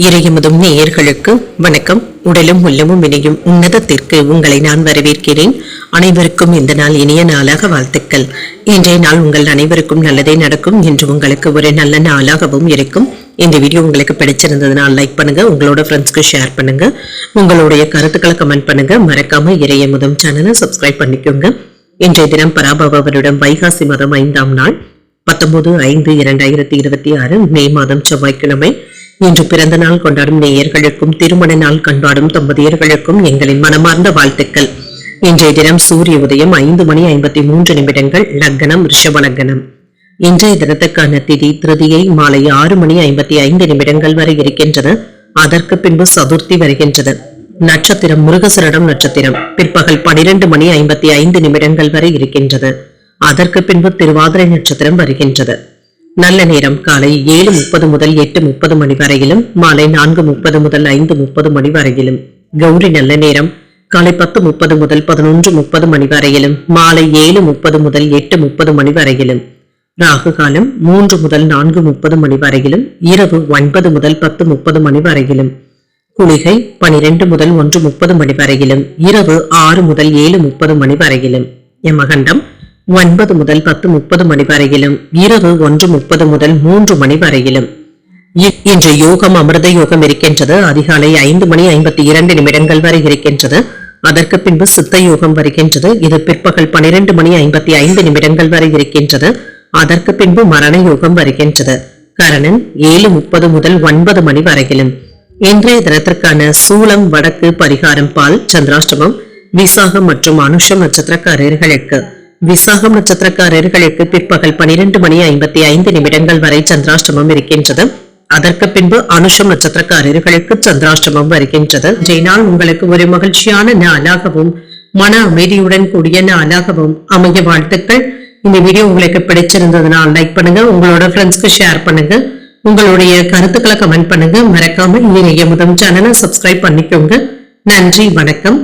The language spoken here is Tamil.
இறையமுதும் நேயர்களுக்கு வணக்கம். உடலும் உள்ளமும் இணையும் உன்னதத்திற்கு உங்களை நான் வரவேற்கிறேன். அனைவருக்கும் இந்த நாள் இனிய நாளாக வாழ்த்துக்கள். இன்றைய நாள் உங்கள் அனைவருக்கும் நல்லதே நடக்கும் என்று உங்களுக்கு ஒரு நல்ல நாளாகவும் இருக்கும். இந்த வீடியோ உங்களுக்கு பிடிச்சிருந்ததுனால் லைக் பண்ணுங்க, உங்களோட ஃப்ரெண்ட்ஸ்க்கு ஷேர் பண்ணுங்க, உங்களுடைய கருத்துக்களை கமெண்ட் பண்ணுங்க. மறக்காம இறையமுதும் சேனலை சப்ஸ்கிரைப் பண்ணிக்கோங்க. இன்றைய தினம் பராபவ வருடம் வைகாசி மாதம் 5ஆம் நாள் 19/5/2026 மே மாதம் செவ்வாய்க்கிழமை. இன்று பிறந்த நாள் கொண்டாடும் நேயர்களுக்கும் திருமண நாள் கொண்டாடும் தம்பதியர்களுக்கும் எங்களின் மனமார்ந்த வாழ்த்துக்கள். இன்றைய தினம் சூரிய உதயம் 5:53 லக்னம் ரிஷப லக்னம். இன்றைய தினத்துக்கான திதி திருதியை மாலை 6:55 வரை இருக்கின்றது. அதற்கு பின்பு சதுர்த்தி வருகின்றது. நட்சத்திரம் மிருகசீரிடம் நட்சத்திரம் பிற்பகல் 12:55 வரை இருக்கின்றது. அதற்கு பின்பு திருவாதிரை நட்சத்திரம் வருகின்றது. நல்ல நேரம் காலை 7:30 முதல் 8:30 மணி வரையிலும், மாலை 4:30 முதல் 5:30 மணி வரையிலும். கௌரி நல்ல நேரம் காலை 10:30 முதல் 11:30 மணி வரையிலும், மாலை 7:30 முதல் 8:30 மணி வரையிலும். ராகு காலம் 3 முதல் 4:30 மணி வரையிலும், இரவு 9 முதல் 10:30 மணி வரையிலும். குளிகை 12 முதல் 1:30 மணி வரையிலும், இரவு 6 முதல் 7:30 மணி வரையிலும். யமகண்டம் 9 முதல் 10:30 மணி வரையிலும், இரவு 1:30 முதல் 3 மணி வரையிலும். இன்று யோகம் அமிர்த யோகம் இருக்கின்றது. அதிகாலை 5:52 வரை இருக்கின்றது. அதற்கு பின்பு சித்த யோகம் வருகின்றது. இது பிற்பகல் 12:55 வரை இருக்கின்றது. அதற்கு பின்பு மரண யோகம் வருகின்றது. கரணன் 7:30 முதல் 9 மணி வரையிலும். இன்றைய தினத்திற்கான சூலம் வடக்கு, பரிகாரம் பால். சந்திராஷ்டமம் விசாகம் மற்றும் அனுஷம் நட்சத்திரக்காரர்களுக்கு. விசாகம் நட்சத்திரக்காரர்களுக்கு பிற்பகல் 12:55 வரை சந்திராஷ்டமம் இருக்கின்றது. அதற்கு பின்பு அனுஷம் நட்சத்திரக்காரர்களுக்கு சந்திராஷ்டமம் வருகின்றது. இன்றைய நாள் உங்களுக்கு ஒரு மகிழ்ச்சியான நாளாகவும் மன அமைதியுடன் கூடிய நாளாகவும் அமைய வாழ்த்துக்கள். இந்த வீடியோ உங்களுக்கு பிடிச்சிருந்ததுனால் லைக் பண்ணுங்க, உங்களோட ஃப்ரெண்ட்ஸ்க்கு ஷேர் பண்ணுங்க, உங்களுடைய கருத்துக்களை கமெண்ட் பண்ணுங்க. மறக்காம இறையமுதும் சேனலை சப்ஸ்கிரைப் பண்ணிக்கோங்க. நன்றி, வணக்கம்.